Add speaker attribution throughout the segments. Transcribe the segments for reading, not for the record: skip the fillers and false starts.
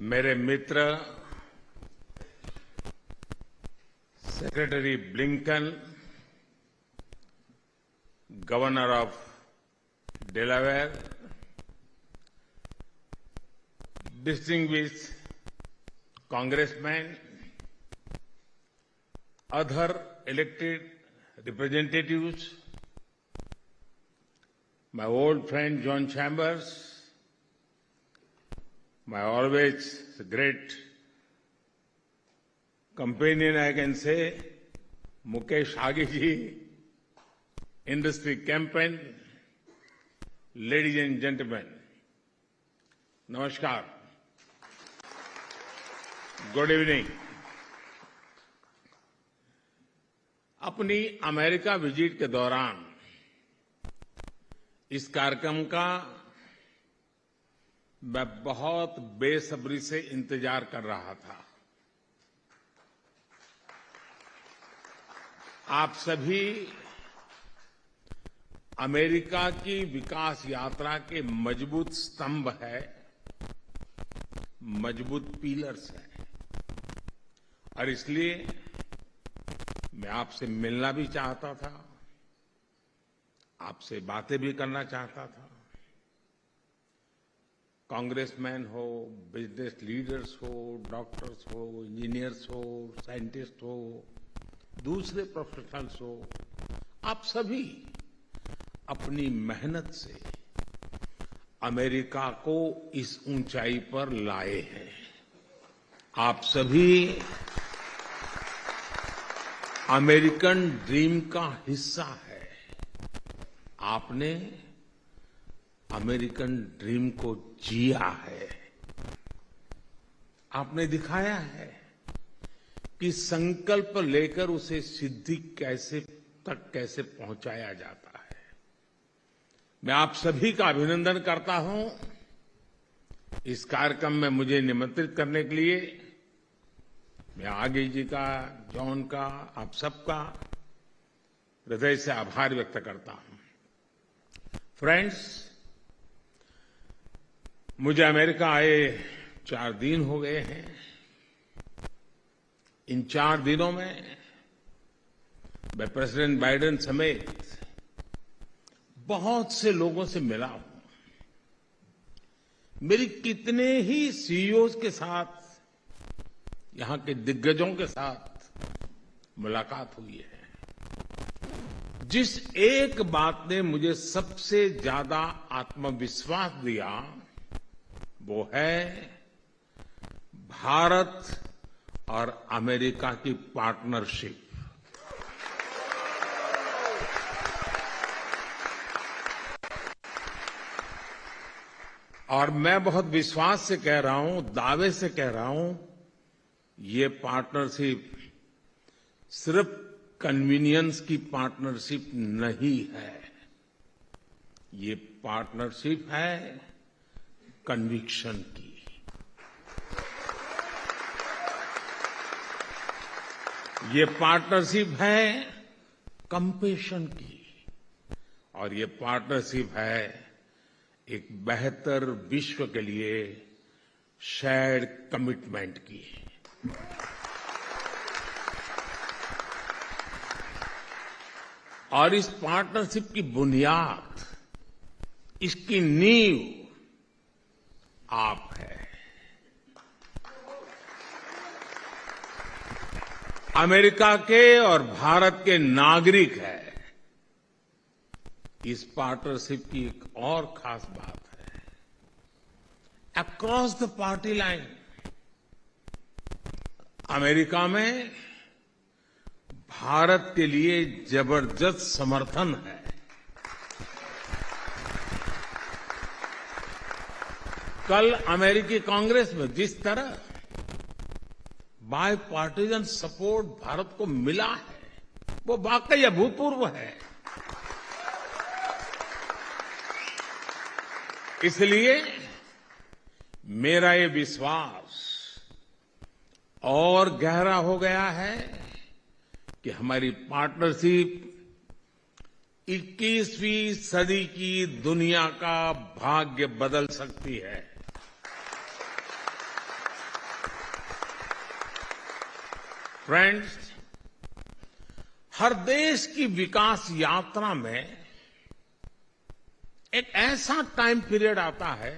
Speaker 1: मेरे मित्र secretary Blinken, governor of Delaware, distinguished congressmen, other elected representatives, my old friend John Chambers, my always great companion, I can say, Mukesh Agiji, industry campaign, ladies and gentlemen, namaskar. Good evening. अपनी America visit के दौरान इस कार्यक्रम का मैं बहुत बेसब्री से इंतजार कर रहा था। आप सभी अमेरिका की विकास यात्रा के मजबूत स्तंभ है, मजबूत पिलर्स हैं, और इसलिए मैं आपसे मिलना भी चाहता था, आपसे बातें भी करना चाहता था। कांग्रेसमैन हो, बिजनेस लीडर्स हो, डॉक्टर्स हो, इंजीनियर्स हो, साइंटिस्ट हो, दूसरे प्रोफेशनल्स हो, आप सभी अपनी मेहनत से अमेरिका को इस ऊंचाई पर लाए हैं। आप सभी अमेरिकन ड्रीम का हिस्सा है। आपने अमेरिकन ड्रीम को जिया है। आपने दिखाया है कि संकल्प लेकर उसे सिद्धि कैसे पहुंचाया जाता है। मैं आप सभी का अभिनंदन करता हूं इस कार्यक्रम में मुझे निमंत्रित करने के लिए। मैं आगे जी का, जॉन का, आप सबका हृदय से आभार व्यक्त करता हूं। फ्रेंड्स, मुझे अमेरिका आए 4 दिन हो गए हैं। इन 4 दिनों में मैं प्रेसिडेंट बाइडेन समेत बहुत से लोगों से मिला हूं। मेरी कितने ही सीईओज के साथ, यहां के दिग्गजों के साथ मुलाकात हुई है। जिस एक बात ने मुझे सबसे ज्यादा आत्मविश्वास दिया वो है भारत और अमेरिका की पार्टनरशिप। और मैं बहुत विश्वास से कह रहा हूं, दावे से कह रहा हूं, ये पार्टनरशिप सिर्फ कन्वीनियंस की पार्टनरशिप नहीं है। ये पार्टनरशिप है कन्विक्शन की। ये पार्टनरशिप है कंपैशन की। और ये पार्टनरशिप है एक बेहतर विश्व के लिए शेयर्ड कमिटमेंट की। और इस पार्टनरशिप की बुनियाद, इसकी नींव आप है। अमेरिका के और भारत के नागरिक है। इस पार्टनरशिप की एक और खास बात है, across the party line America में भारत के लिए जबरदस्त समर्थन है। कल अमेरिकी कांग्रेस में जिस तरह बाय पार्टीजन सपोर्ट भारत को मिला है वो वाकई अभूतपूर्व है। इसलिए मेरा ये विश्वास और गहरा हो गया है कि हमारी पार्टनरशिप 21वीं सदी की दुनिया का भाग्य बदल सकती है। फ्रेंड्स, हर देश की विकास यात्रा में एक ऐसा टाइम पीरियड आता है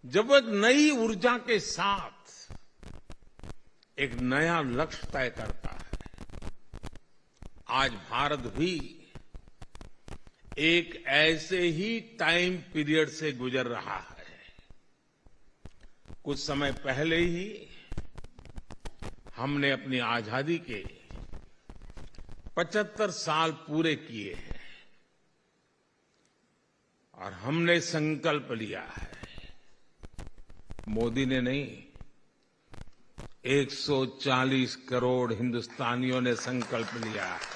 Speaker 1: जब वो एक नई ऊर्जा के साथ एक नया लक्ष्य तय करता है। आज भारत भी एक ऐसे ही टाइम पीरियड से गुजर रहा है। कुछ समय पहले ही हमने अपनी आजादी के 75 साल पूरे किए हैं और हमने संकल्प लिया है, मोदी ने नहीं, 140 करोड़ हिंदुस्तानियों ने संकल्प लिया है।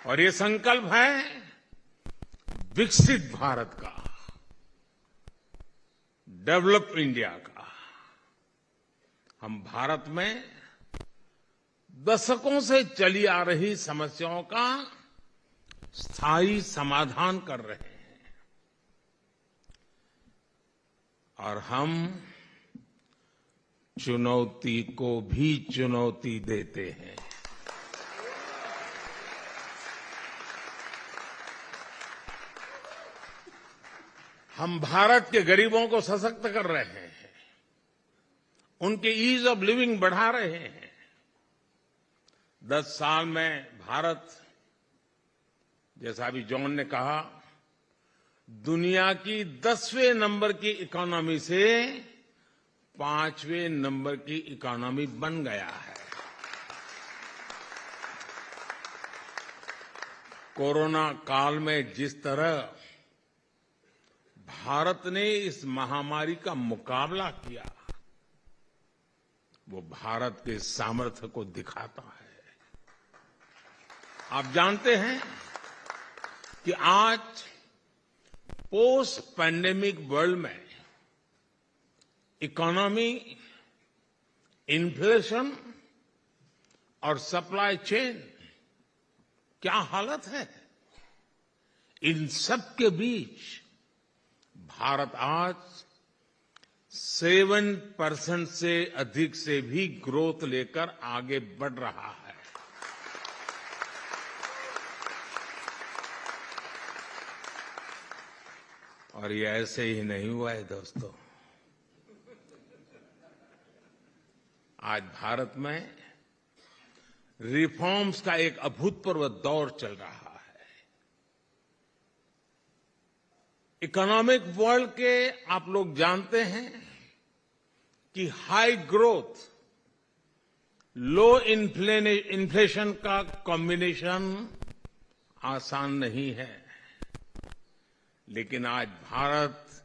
Speaker 1: और ये संकल्प है विकसित भारत का, डेवलप इंडिया का। हम भारत में दशकों से चली आ रही समस्याओं का स्थायी समाधान कर रहे हैं और हम चुनौती को भी चुनौती देते हैं। हम भारत के गरीबों को सशक्त कर रहे हैं, उनके ईज ऑफ लिविंग बढ़ा रहे हैं। 10 साल में भारत, जैसा अभी जॉन ने कहा, दुनिया की 10वें नंबर की इकोनॉमी से 5वें नंबर की इकोनॉमी बन गया है। कोरोना काल में जिस तरह भारत ने इस महामारी का मुकाबला किया, वो भारत के सामर्थ्य को दिखाता है। आप जानते हैं कि आज पोस्ट पैंडेमिक वर्ल्ड में इकोनॉमी, इन्फ्लेशन और सप्लाई चेन क्या हालत है। इन सब के बीच भारत आज 7% से अधिक से भी ग्रोथ लेकर आगे बढ़ रहा है। और ये ऐसे ही नहीं हुआ है दोस्तों। आज भारत में रिफॉर्म्स का एक अभूतपूर्व दौर चल रहा है। इकोनॉमिक वर्ल्ड के आप लोग जानते हैं कि हाई ग्रोथ, लो इन्फ्लेशन का कॉम्बिनेशन आसान नहीं है, लेकिन आज भारत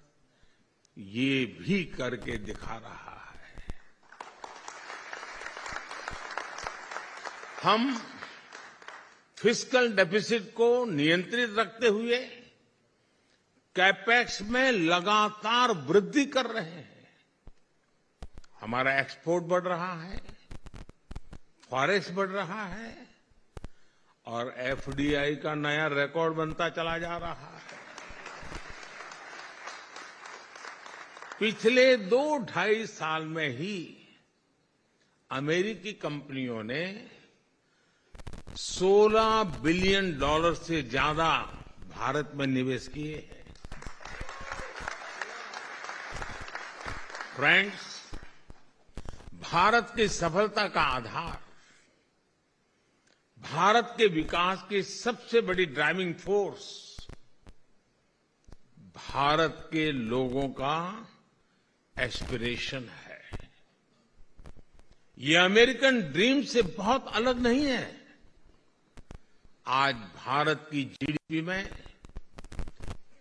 Speaker 1: ये भी करके दिखा रहा है। हम फिस्कल डेफिसिट को नियंत्रित रखते हुए कैपेक्स में लगातार वृद्धि कर रहे हैं। हमारा एक्सपोर्ट बढ़ रहा है, फॉरेक्स बढ़ रहा है और एफडीआई का नया रिकॉर्ड बनता चला जा रहा है। पिछले 2-2.5 साल में ही अमेरिकी कंपनियों ने $16 बिलियन से ज्यादा भारत में निवेश किए हैं। फ्रेंड्स, भारत की सफलता का आधार, भारत के विकास की सबसे बड़ी ड्राइविंग फोर्स भारत के लोगों का एस्पिरेशन है। ये अमेरिकन ड्रीम से बहुत अलग नहीं है। आज भारत की जीडीपी में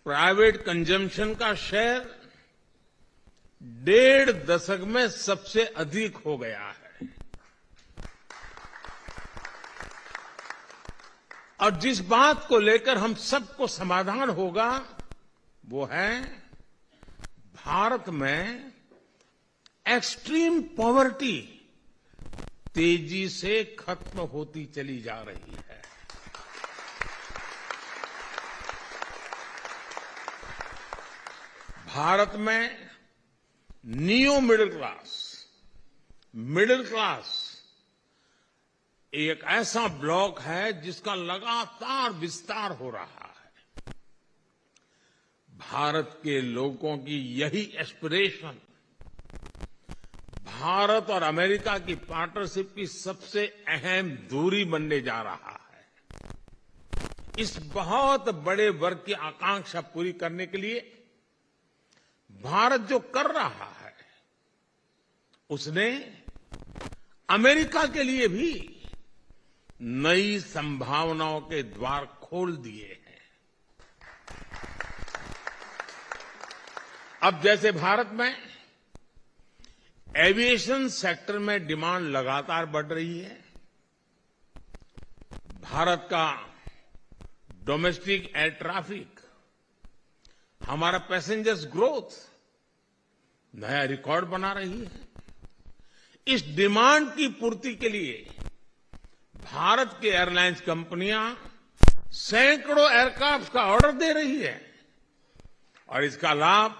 Speaker 1: प्राइवेट कंजम्पशन का शेयर 1.5 दशक में सबसे अधिक हो गया है। और जिस बात को लेकर हम सबको समाधान होगा वो है भारत में एक्सट्रीम पॉवर्टी तेजी से खत्म होती चली जा रही है। भारत में नियो मिडिल क्लास एक ऐसा ब्लॉक है जिसका लगातार विस्तार हो रहा है। भारत के लोगों की यही एस्पिरेशन भारत और अमेरिका की पार्टनरशिप की सबसे अहम दूरी बनने जा रहा है। इस बहुत बड़े वर्ग की आकांक्षा पूरी करने के लिए भारत जो कर रहा है उसने अमेरिका के लिए भी नई संभावनाओं के द्वार खोल दिए हैं। अब जैसे भारत में एविएशन सेक्टर में डिमांड लगातार बढ़ रही है, भारत का डोमेस्टिक एयर ट्रैफिक, हमारा पैसेंजर्स ग्रोथ नया रिकॉर्ड बना रही है। इस डिमांड की पूर्ति के लिए भारत की एयरलाइंस कंपनियां सैकड़ों एयरक्राफ्ट का ऑर्डर दे रही है और इसका लाभ,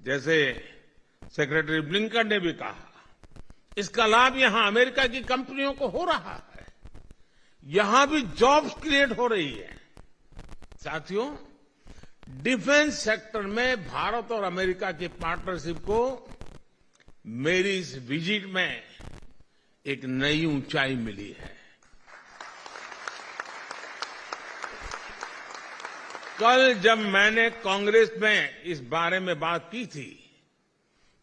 Speaker 1: जैसे सेक्रेटरी ब्लिंकन ने भी कहा, इसका लाभ यहां अमेरिका की कंपनियों को हो रहा है। यहां भी जॉब्स क्रिएट हो रही है। साथियों, डिफेंस सेक्टर में भारत और अमेरिका की पार्टनरशिप को मेरी इस विजिट में एक नई ऊंचाई मिली है। कल जब मैंने कांग्रेस में इस बारे में बात की थी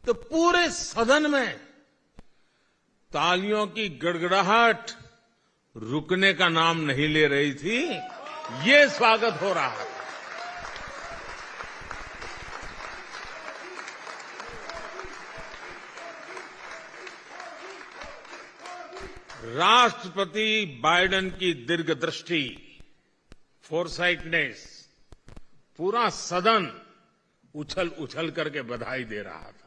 Speaker 1: तो पूरे सदन में तालियों की गड़गड़ाहट रुकने का नाम नहीं ले रही थी। ये स्वागत हो रहा है। राष्ट्रपति बाइडेन की दीर्घदृष्टि, फोरसाइटनेस, पूरा सदन उछल उछल करके बधाई दे रहा था।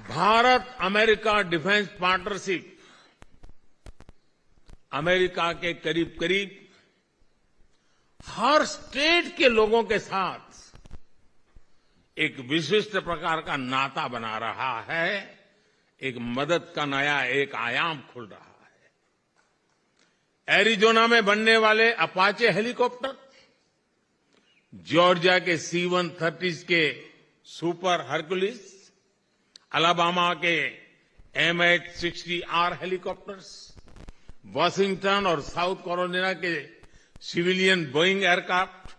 Speaker 1: Bharat America defence partnership America के करीब करीब हर स्टेट के लोगों के साथ एक विशिष्ट प्रकार का नाता बना रहा है। एक मदद का नया एक आयाम खुल रहा है। एरिजोना में बनने वाले अपाचे हेलीकॉप्टर, जॉर्जिया के C-130 के सुपर हरकुलिस, अलाबामा के MH-60R हेलीकॉप्टर्स, वाशिंगटन और साउथ कैरोलिना के सिविलियन बोइंग एयरक्राफ्ट,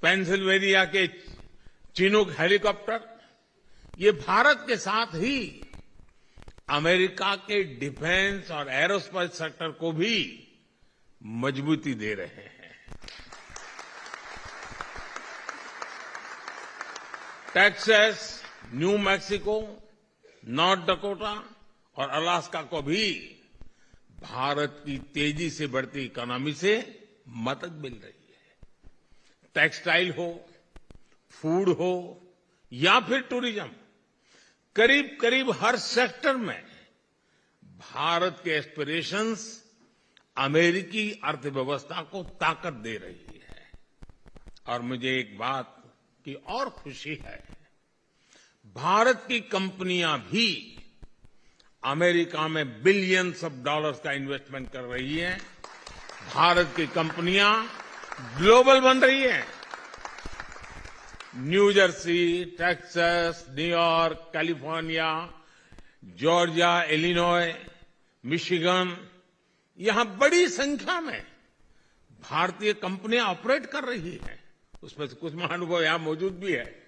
Speaker 1: पेंसिल्वेनिया के चिनूक हेलीकॉप्टर, ये भारत के साथ ही अमेरिका के डिफेंस और एरोस्पेस सेक्टर को भी मजबूती दे रहे हैं। Texas, new Mexico, north Dakota और अलास्का को भी भारत की तेजी से बढ़ती इकोनॉमी से मदद मिल रही है। टेक्सटाइल हो, फूड हो या फिर टूरिज्म, करीब करीब हर सेक्टर में भारत के एस्पिरेशंस अमेरिकी अर्थव्यवस्था को ताकत दे रही है। और मुझे एक बात की और खुशी है, भारत की कंपनियां भी अमेरिका में बिलियंस ऑफ डॉलर्स का इन्वेस्टमेंट कर रही हैं। भारत की कंपनियां ग्लोबल बन रही हैं। New Jersey, Texas, New York, California, Georgia, Illinois, Michigan, यहां बड़ी संख्या में भारतीय कंपनियां ऑपरेट कर रही हैं। उसमें से कुछ महानुभाव यहां मौजूद भी है।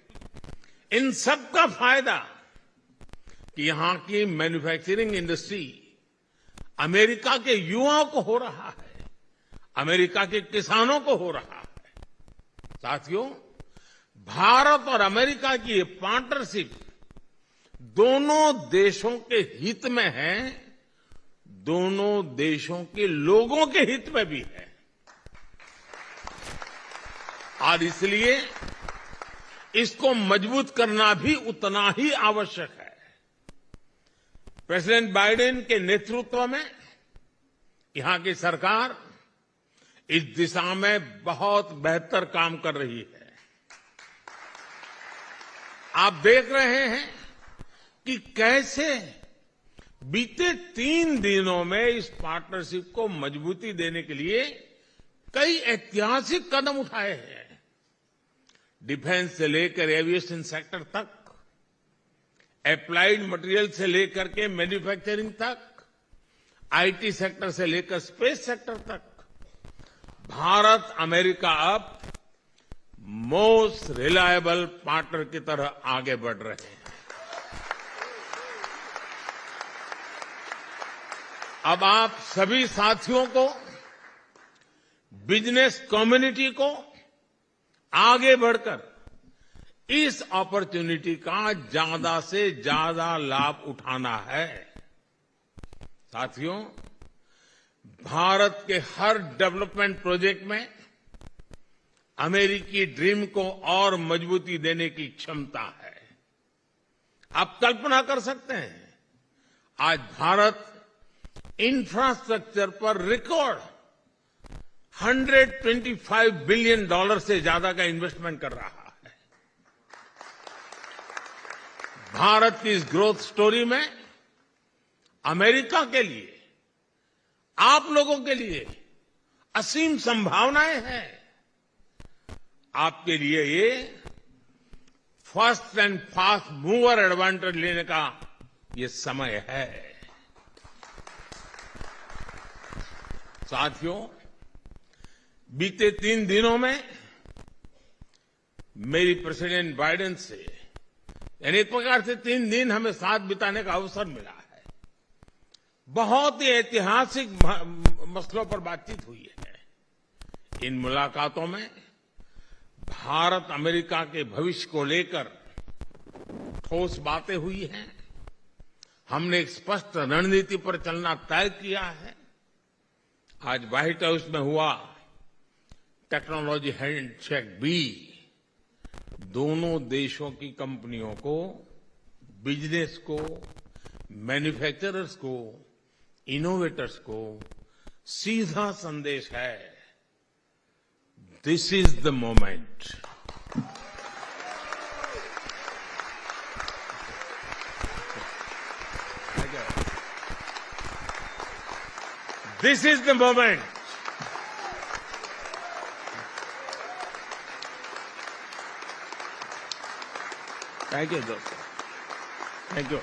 Speaker 1: इन सब का फायदा कि यहां की मैन्युफैक्चरिंग इंडस्ट्री अमेरिका के युवाओं को हो रहा है, अमेरिका के किसानों को हो रहा है। साथियों, भारत और अमेरिका की ये पार्टनरशिप दोनों देशों के हित में है, दोनों देशों के लोगों के हित में भी है। और इसलिए इसको मजबूत करना भी उतना ही आवश्यक है। प्रेसिडेंट बाइडेन के नेतृत्व में यहां की सरकार इस दिशा में बहुत बेहतर काम कर रही है। आप देख रहे हैं कि कैसे बीते 3 दिनों में इस पार्टनरशिप को मजबूती देने के लिए कई ऐतिहासिक कदम उठाए हैं। डिफेंस से लेकर एविएशन सेक्टर तक, एप्लाइड मटेरियल से लेकर के मैन्युफैक्चरिंग तक, आईटी सेक्टर से लेकर स्पेस सेक्टर तक, भारत अमेरिका अब मोस्ट रिलायबल पार्टनर की तरह आगे बढ़ रहे हैं। अब आप सभी साथियों को, बिजनेस कम्युनिटी को आगे बढ़कर इस अपॉर्चुनिटी का ज्यादा से ज्यादा लाभ उठाना है। साथियों, भारत के हर डेवलपमेंट प्रोजेक्ट में अमेरिकी ड्रीम को और मजबूती देने की क्षमता है। आप कल्पना कर सकते हैं, आज भारत इंफ्रास्ट्रक्चर पर रिकॉर्ड $125 बिलियन से ज्यादा का इन्वेस्टमेंट कर रहा है। भारत की इस ग्रोथ स्टोरी में अमेरिका के लिए, आप लोगों के लिए असीम संभावनाएं हैं। आपके लिए ये first and fast mover advantage लेने का ये समय है। साथियों, बीते 3 दिनों में मेरी प्रेसिडेंट बाइडेन से, यानी एक प्रकार से 3 दिन हमें साथ बिताने का अवसर मिला है। बहुत ही ऐतिहासिक मसलों पर बातचीत हुई है। इन मुलाकातों में भारत अमेरिका के भविष्य को लेकर ठोस बातें हुई हैं। हमने एक स्पष्ट रणनीति पर चलना तय किया है। आज व्हाइट हाउस में हुआ टेक्नोलॉजी हैंडशेक भी दोनों देशों की कंपनियों को, बिजनेस को, मैन्युफैक्चरर्स को, इनोवेटर्स को सीधा संदेश है, this is the moment. This is the moment. Thank you दोस्तों, थैंक यू।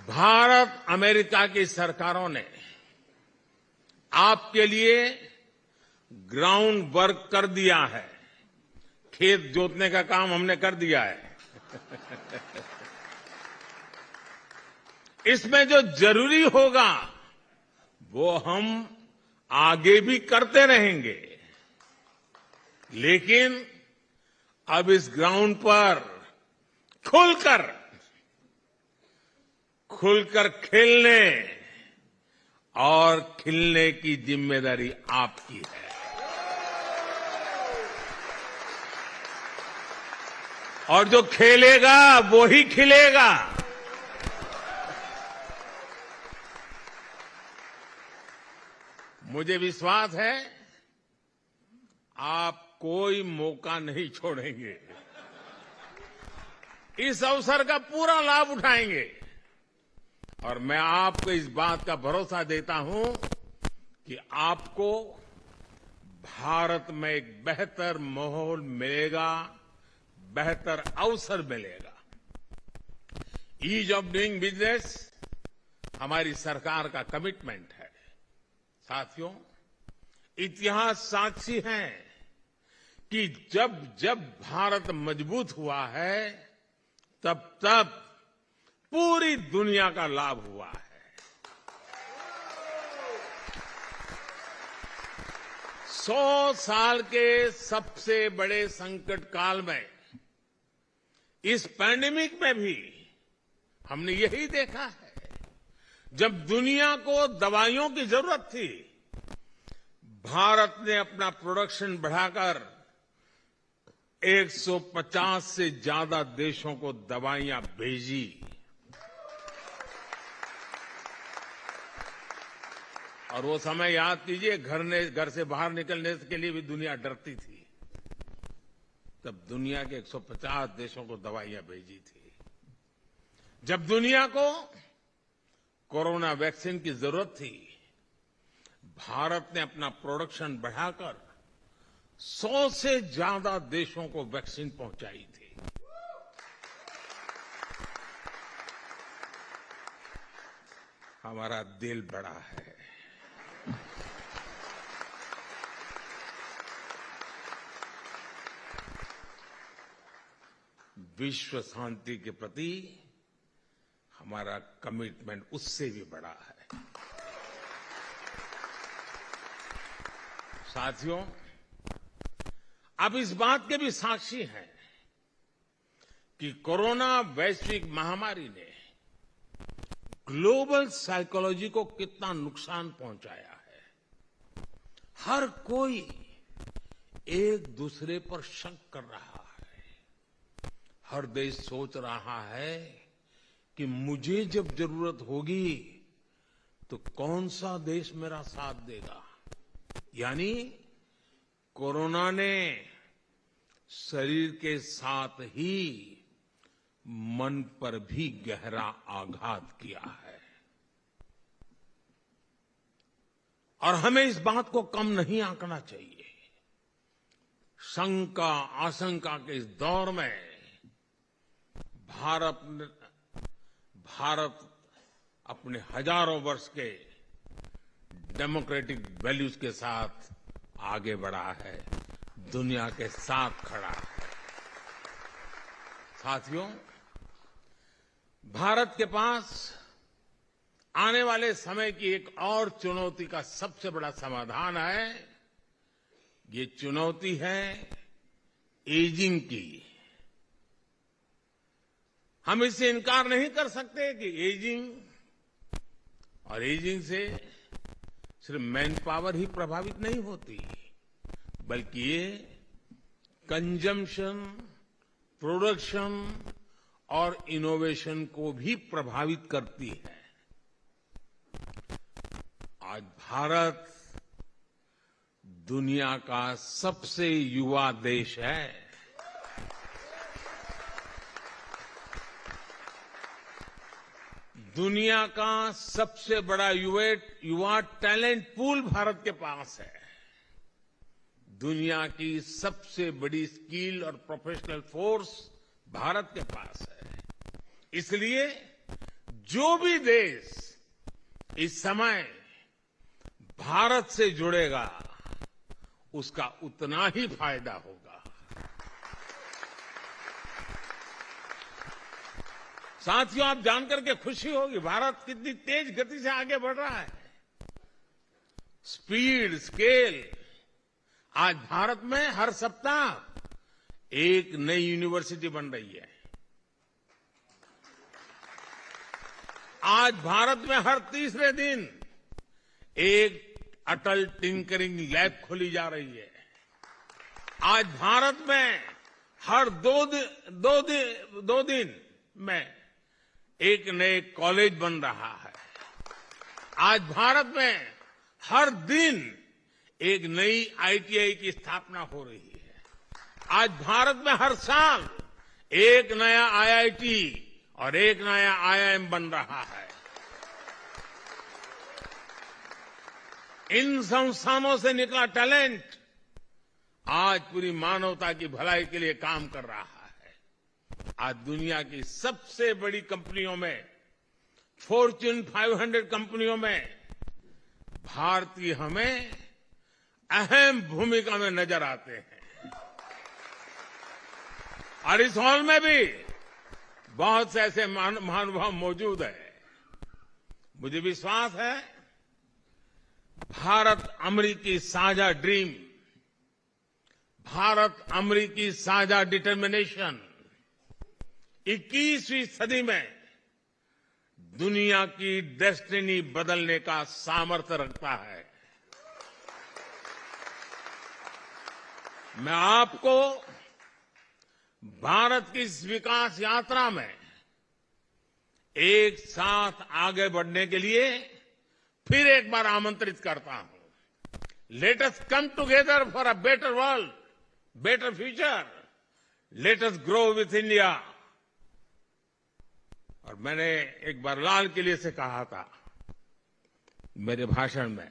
Speaker 1: भारत अमेरिका की सरकारों ने आपके लिए ग्राउंड वर्क कर दिया है। खेत जोतने का काम हमने कर दिया है। इसमें जो जरूरी होगा वो हम आगे भी करते रहेंगे, लेकिन अब इस ग्राउंड पर खुलकर खेलने और खिलने की जिम्मेदारी आपकी है। और जो खेलेगा वो ही खिलेगा। मुझे विश्वास है आप कोई मौका नहीं छोड़ेंगे, इस अवसर का पूरा लाभ उठाएंगे। और मैं आपको इस बात का भरोसा देता हूं कि आपको भारत में एक बेहतर माहौल मिलेगा, बेहतर अवसर मिलेगा। ईज ऑफ डूइंग बिजनेस हमारी सरकार का कमिटमेंट है। साथियों, इतिहास साक्षी है कि जब जब भारत मजबूत हुआ है तब तब पूरी दुनिया का लाभ हुआ है। 100 साल के सबसे बड़े संकट काल में, इस पैंडेमिक में भी हमने यही देखा है। जब दुनिया को दवाइयों की जरूरत थी, भारत ने अपना प्रोडक्शन बढ़ाकर 150 से ज्यादा देशों को दवाइयां भेजी। और वो समय याद कीजिए, घर से बाहर निकलने के लिए भी दुनिया डरती थी। तब दुनिया के 150 देशों को दवाइयां भेजी थी। जब दुनिया को कोरोना वैक्सीन की जरूरत थी, भारत ने अपना प्रोडक्शन बढ़ाकर 100 से ज्यादा देशों को वैक्सीन पहुंचाई थी। हमारा दिल बड़ा है। विश्व शांति के प्रति हमारा कमिटमेंट उससे भी बड़ा है। साथियों, आप इस बात के भी साक्षी हैं कि कोरोना वैश्विक महामारी ने ग्लोबल साइकोलॉजी को कितना नुकसान पहुंचाया है। हर कोई एक दूसरे पर शक कर रहा है। हर देश सोच रहा है कि मुझे जब जरूरत होगी तो कौन सा देश मेरा साथ देगा। यानी कोरोना ने शरीर के साथ ही मन पर भी गहरा आघात किया है। और हमें इस बात को कम नहीं आंकना चाहिए। शंका आशंका के इस दौर में भारत अपने हजारों वर्ष के डेमोक्रेटिक वैल्यूज के साथ आगे बढ़ा है, दुनिया के साथ खड़ा है। साथियों, भारत के पास आने वाले समय की एक और चुनौती का सबसे बड़ा समाधान है। ये चुनौती है एजिंग की। हम इससे इनकार नहीं कर सकते कि एजिंग से सिर्फ मैन पावर ही प्रभावित नहीं होती, बल्कि ये कंजम्पशन, प्रोडक्शन और इनोवेशन को भी प्रभावित करती है। आज भारत दुनिया का सबसे युवा देश है। दुनिया का सबसे बड़ा युवा टैलेंट पूल भारत के पास है। दुनिया की सबसे बड़ी स्किल और प्रोफेशनल फोर्स भारत के पास है। इसलिए जो भी देश इस समय भारत से जुड़ेगा, उसका उतना ही फायदा होगा। साथियों, आप जानकर के खुशी होगी, भारत कितनी तेज गति से आगे बढ़ रहा है। Speed, scale. आज भारत में हर सप्ताह एक नई यूनिवर्सिटी बन रही है। आज भारत में हर तीसरे दिन एक अटल टिंकरिंग लैब खोली जा रही है। आज भारत में हर दो दिन में एक नए कॉलेज बन रहा है। आज भारत में हर दिन एक नई आईटीआई की स्थापना हो रही है। आज भारत में हर साल एक नया आईआईटी और एक नया आईआईएम बन रहा है। इन संस्थानों से निकला टैलेंट आज पूरी मानवता की भलाई के लिए काम कर रहा है। आज दुनिया की सबसे बड़ी कंपनियों में, फॉर्च्यून 500 कंपनियों में भारतीय हमें अहम भूमिका में नजर आते हैं। और इस हॉल में भी बहुत से ऐसे महानुभाव मौजूद हैं। मुझे विश्वास है भारत अमेरिकी साझा ड्रीम, भारत अमेरिकी साझा डिटर्मिनेशन 21वीं सदी में दुनिया की डेस्टिनी बदलने का सामर्थ्य रखता है। मैं आपको भारत की इस विकास यात्रा में एक साथ आगे बढ़ने के लिए फिर एक बार आमंत्रित करता हूं, let us come together for a better world, better future, let us grow with India. और मैंने एक बार लाल किले से कहा था मेरे भाषण में,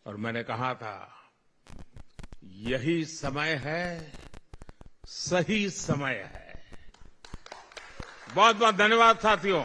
Speaker 1: और मैंने कहा था यही समय है, सही समय है। बहुत बहुत धन्यवाद साथियों।